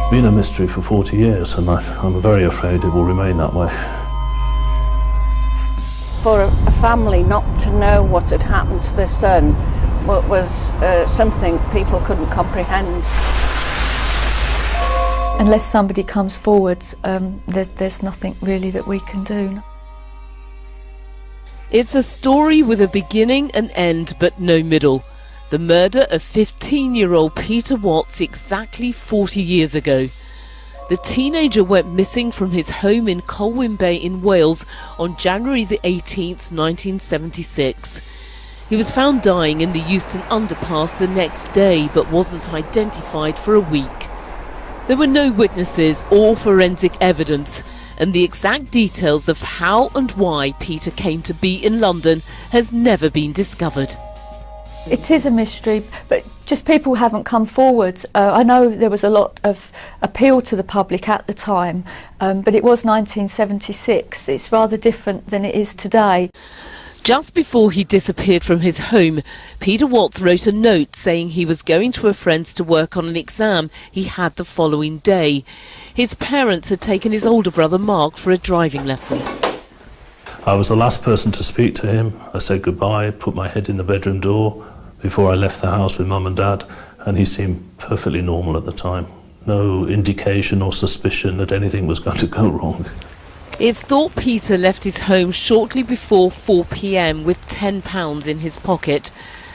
been a mystery for 40 years, and I'm very afraid it will remain that way. For a family not to know what had happened to their son was something people couldn't comprehend. Unless somebody comes forward, there's nothing really that we can do. It's a story with a beginning and end, but no middle. The murder of 15-year-old Peter Watts exactly 40 years ago. The teenager went missing from his home in Colwyn Bay in Wales on January the 18th, 1976. He was found dying in the Euston underpass the next day, but wasn't identified for a week. There were no witnesses or forensic evidence, and the exact details of how and why Peter came to be in London has never been discovered. It is a mystery, but just people haven't come forward. I know there was a lot of appeal to the public at the time, but it was 1976. It's rather different than it is today. Just before he disappeared from his home, Peter Watts wrote a note saying he was going to a friend's to work on an exam he had the following day. His parents had taken his older brother Mark for a driving lesson. I was the last person to speak to him. I said goodbye, put my head in the bedroom door before I left the house with Mum and Dad, and he seemed perfectly normal at the time. No indication or suspicion that anything was going to go wrong. It's thought Peter left his home shortly before 4 p.m. with £10 in his pocket.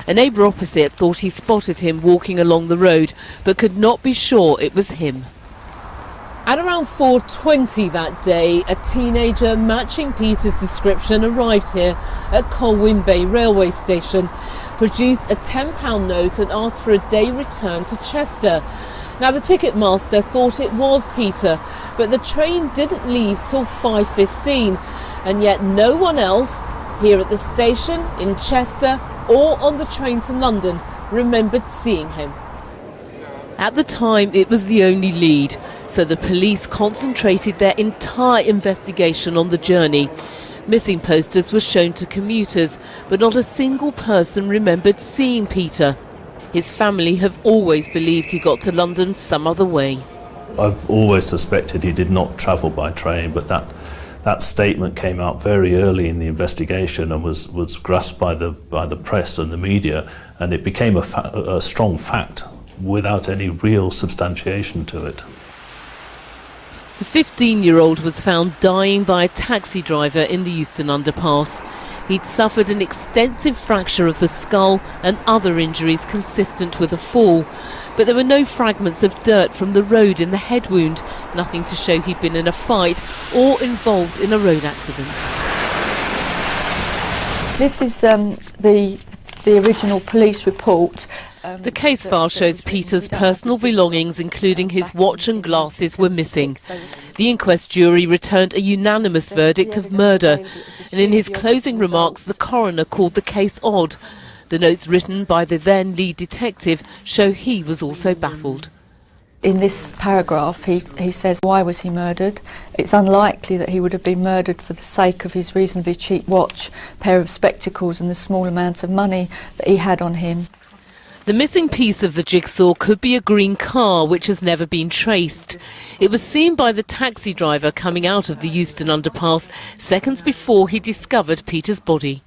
A neighbour opposite thought he spotted him walking along the road, but could not be sure it was him. At around 4:20 that day, a teenager matching Peter's description arrived here at Colwyn Bay railway station, produced a £10 note and asked for a day return to Chester. Now, the ticket master thought it was Peter, but the train didn't leave till 5:15, and yet no one else here at the station, in Chester, or on the train to London remembered seeing him. At the time, it was the only lead, so the police concentrated their entire investigation on the journey. Missing posters were shown to commuters, but not a single person remembered seeing Peter. His family have always believed he got to London some other way. I've always suspected he did not travel by train, but that statement came out very early in the investigation and was grasped by the press and the media, and it became a strong fact without any real substantiation to it. The 15-year-old was found dying by a taxi driver in the Euston underpass. He'd suffered an extensive fracture of the skull and other injuries consistent with a fall, but there were no fragments of dirt from the road in the head wound, nothing to show he'd been in a fight or involved in a road accident. This is the original police report. The case file shows Peter's personal belongings, including his watch and glasses, were missing. The inquest jury returned a unanimous verdict of murder, and in his closing remarks, the coroner called the case odd. The notes written by the then lead detective show he was also baffled. In this paragraph, he says, why was he murdered? It's unlikely that he would have been murdered for the sake of his reasonably cheap watch, pair of spectacles and the small amount of money that he had on him. The missing piece of the jigsaw could be a green car which has never been traced. It was seen by the taxi driver coming out of the Euston underpass seconds before he discovered Peter's body.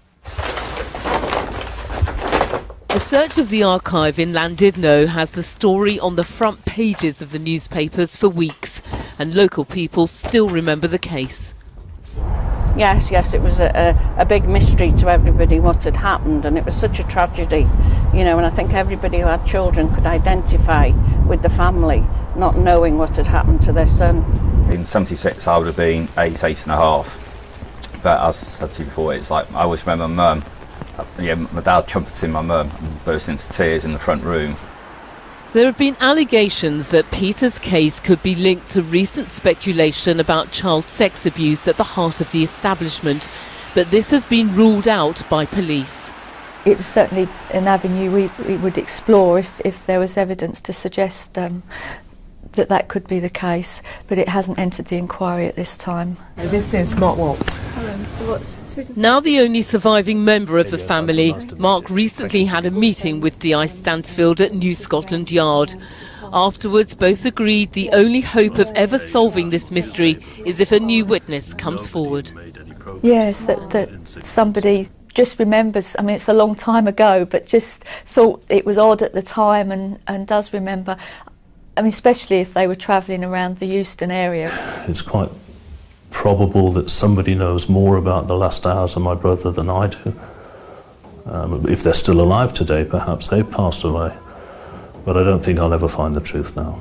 A search of the archive in Llandudno has the story on the front pages of the newspapers for weeks, and local people still remember the case. Yes, it was a big mystery to everybody what had happened, and it was such a tragedy, you know, and I think everybody who had children could identify with the family, not knowing what had happened to their son. In 76 I would have been 8 and a half, but as I said to you before, it's like I always remember my mum, my dad comforting my mum and bursting into tears in the front room. There have been allegations that Peter's case could be linked to recent speculation about child sex abuse at the heart of the establishment, but this has been ruled out by police. It was certainly an avenue we would explore if there was evidence to suggest that could be the case, but it hasn't entered the inquiry at this time. This is not what? Hello, Mr. Watts. Susan. Now the only surviving member of the family, Mark recently had a meeting with DI Stansfield at New Scotland Yard. Afterwards, both agreed the only hope of ever solving this mystery is if a new witness comes forward. Yes, that somebody just remembers. I mean, it's a long time ago, but just thought it was odd at the time and does remember. I mean, especially if they were travelling around the Euston area. It's quite probable that somebody knows more about the last hours of my brother than I do. If they're still alive today, perhaps they've passed away. But I don't think I'll ever find the truth now.